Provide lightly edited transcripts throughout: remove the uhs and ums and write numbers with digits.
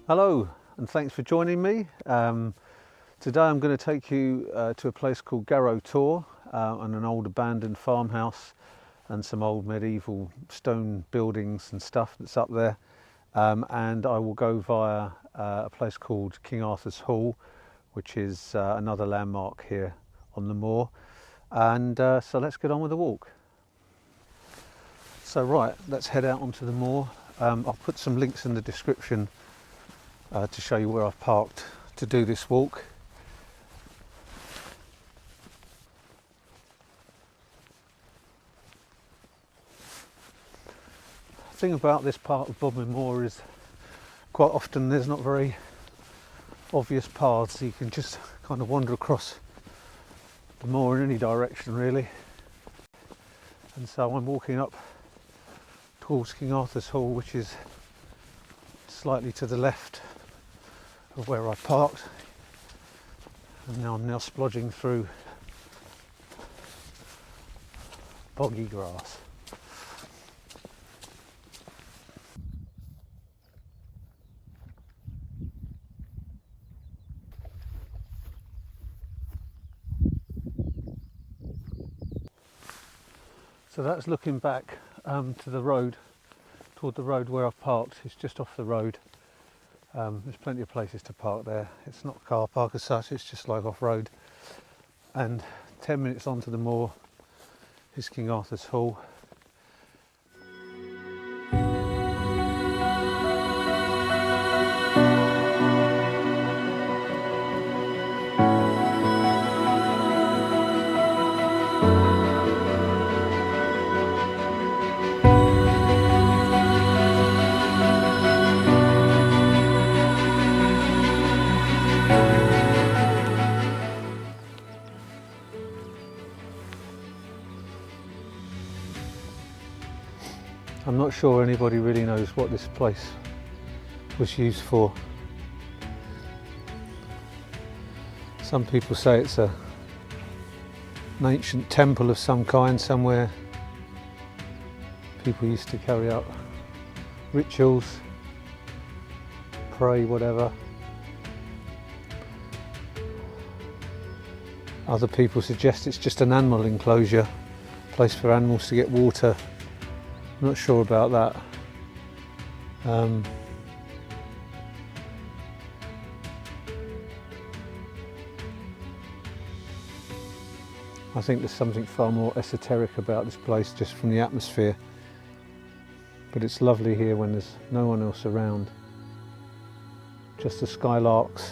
Hello, and thanks for joining me. Today I'm going to take you to a place called Garrow Tor and an old abandoned farmhouse and some old medieval stone buildings and stuff that's up there. And I will go via a place called King Arthur's Hall, which is another landmark here on the moor. And so let's get on with the walk. So right, let's head out onto the moor. I'll put some links in the description to show you where I've parked to do this walk. The thing about this part of Bodmin Moor is quite often there's not very obvious paths, so you can just kind of wander across the moor in any direction really. And so I'm walking up towards King Arthur's Hall, which is slightly to the left of where I parked, and now I'm splodging through boggy grass. So that's looking back to the road, toward the road where I've parked. It's just off the road. There's plenty of places to park there. It's not a car park as such, it's just like off-road. And 10 minutes onto the moor is King Arthur's Hall. I'm not sure anybody really knows what this place was used for. Some people say it's an ancient temple of some kind somewhere. People used to carry out rituals, pray, whatever. Other people suggest it's just an animal enclosure, place for animals to get water. I'm not sure about that. I think there's something far more esoteric about this place just from the atmosphere. But it's lovely here when there's no one else around. Just the skylarks.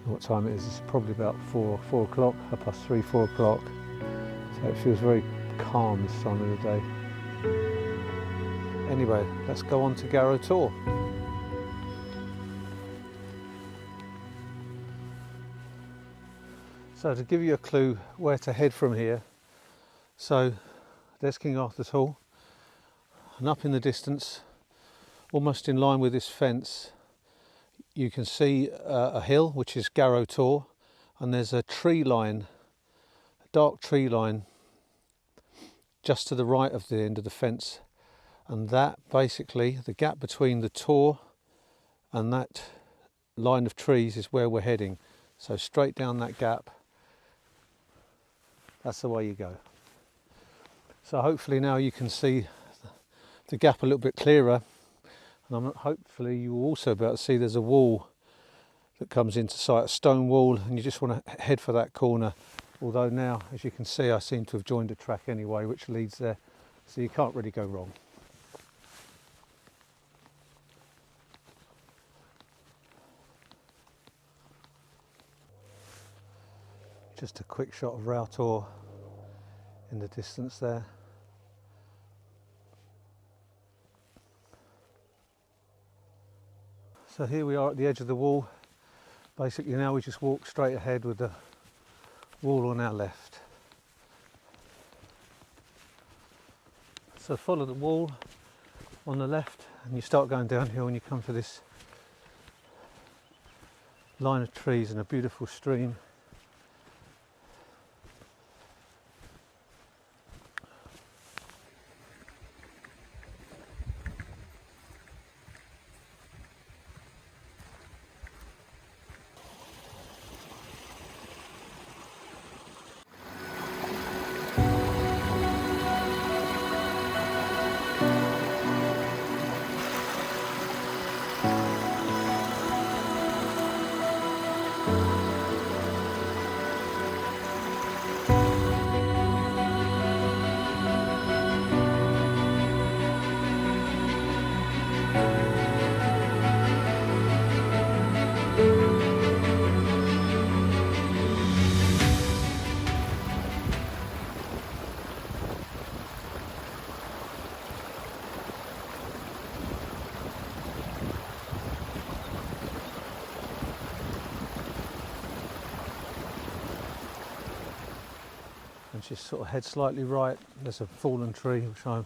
What time it is? It's probably about 4 o'clock, 3:30, 4 o'clock. So it feels very calm this time of the day. Anyway, let's go on to Garrow Tor. So to give you a clue where to head from here, so there's King Arthur's Hall, and up in the distance, almost in line with this fence, you can see a hill which is Garrow Tor, and there's a tree line, a dark tree line just to the right of the end of the fence, and that basically, the gap between the tor and that line of trees is where we're heading. So straight down that gap, that's the way you go. So hopefully now you can see the gap a little bit clearer. And hopefully you will also be able to see there's a wall that comes into sight, a stone wall, and you just want to head for that corner. Although now, as you can see, I seem to have joined a track anyway, which leads there, so you can't really go wrong. Just a quick shot of Garrow Tor in the distance there. So here we are at the edge of the wall. Basically now we just walk straight ahead with the wall on our left. So follow the wall on the left and you start going downhill and you come to this line of trees and a beautiful stream. just sort of head slightly right. There's a fallen tree which I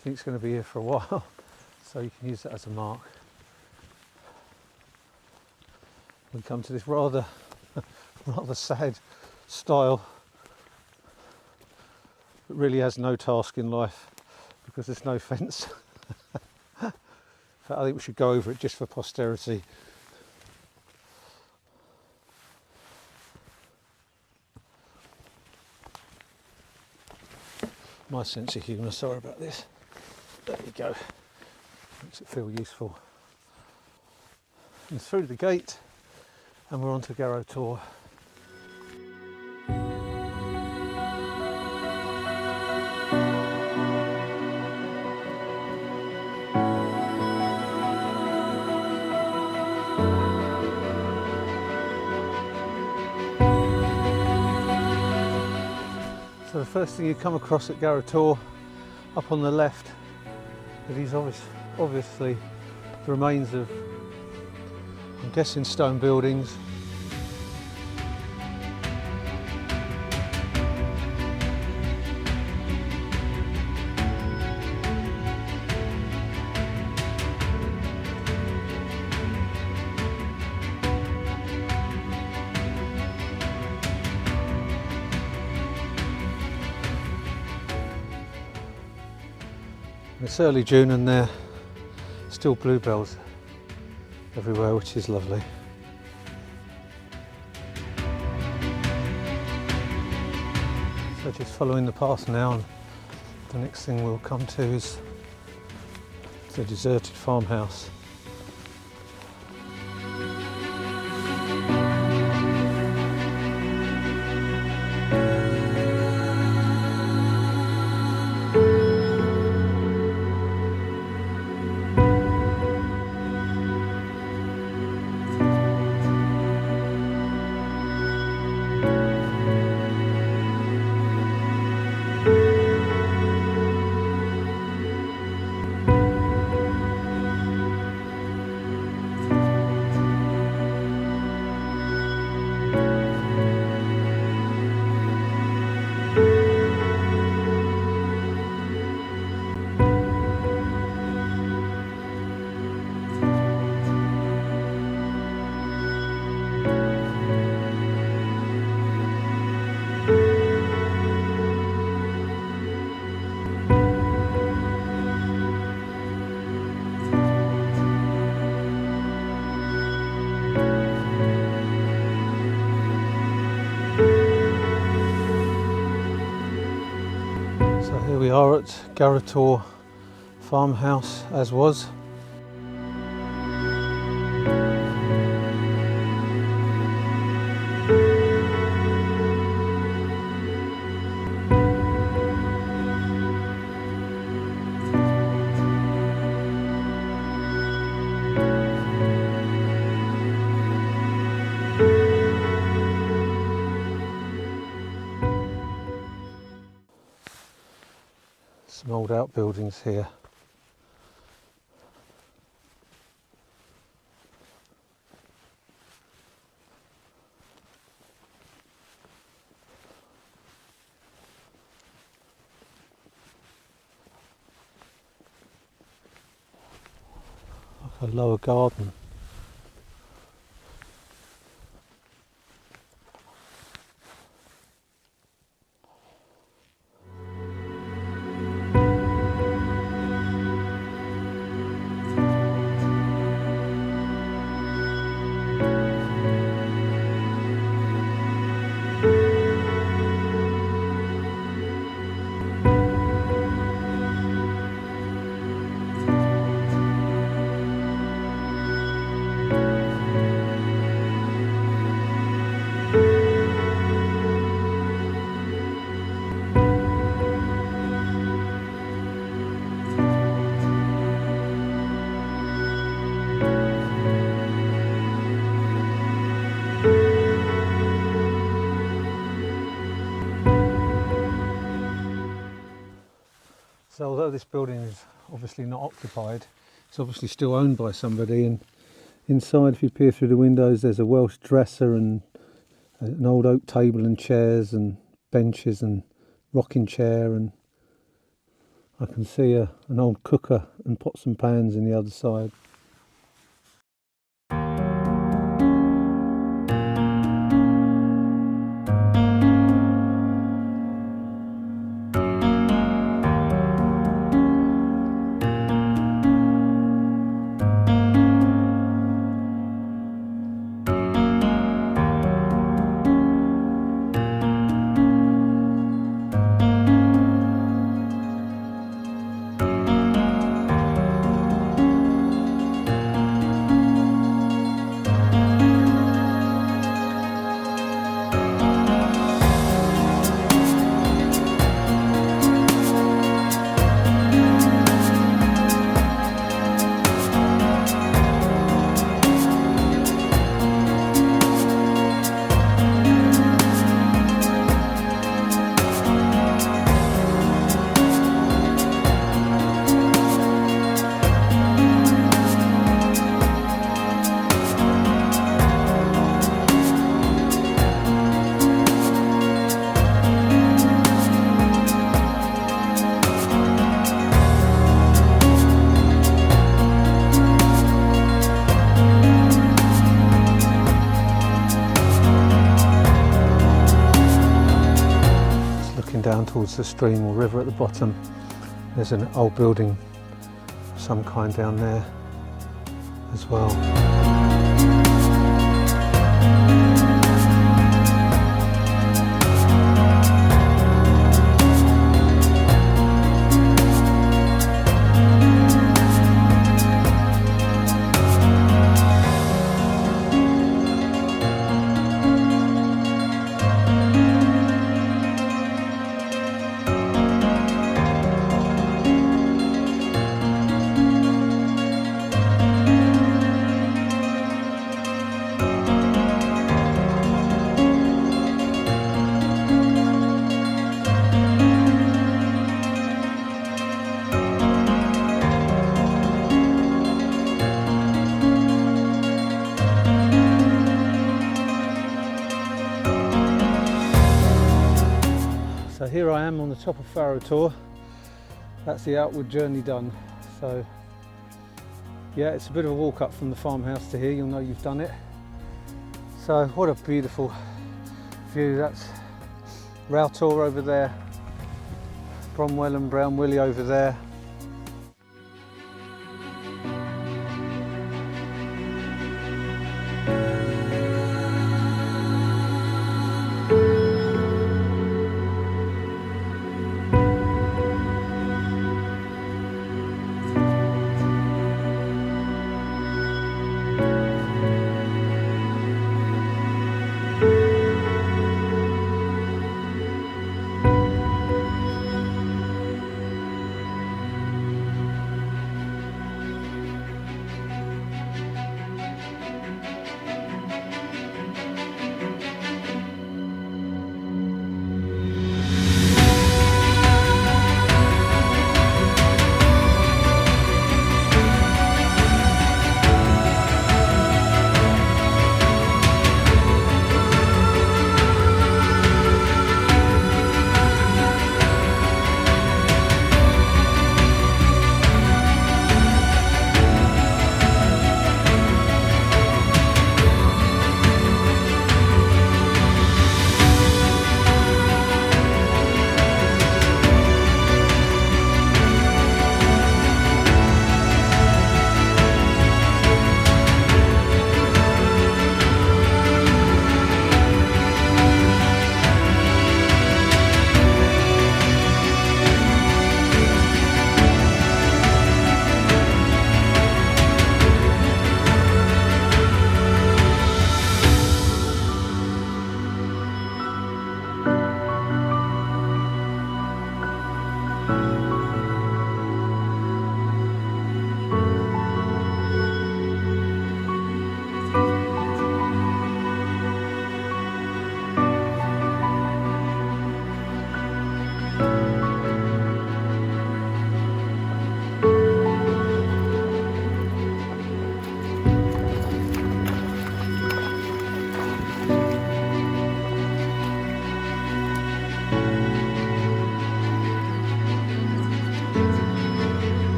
think is going to be here for a while, so you can use that as a mark. We come to this rather sad stile that really has no task in life because there's no fence. I think we should go over it just for posterity. My sense of humour, sorry about this. There you go. Makes it feel useful. And through the gate, and we're on to Garrow Tor. So the first thing you come across at Garrow Tor, up on the left, are these obviously the remains of, I'm guessing, stone buildings. It's early June and there are still bluebells everywhere, which is lovely. So just following the path now, and the next thing we'll come to is the deserted farmhouse. So here we are at Garrow Tor farmhouse, as was. Some old outbuildings here. Like a lower garden. So although this building is obviously not occupied, it's obviously still owned by somebody, and inside, if you peer through the windows, there's a Welsh dresser and an old oak table and chairs and benches and rocking chair, and I can see an old cooker and pots and pans in the other side. Down towards the stream or river at the bottom. There's an old building of some kind down there as well. So here I am on the top of Garrow Tor. That's the outward journey done. So yeah, it's a bit of a walk up from the farmhouse to here. You'll know you've done it. So what a beautiful view. That's Garrow Tor over there, Bromwell and Brown Willie over there.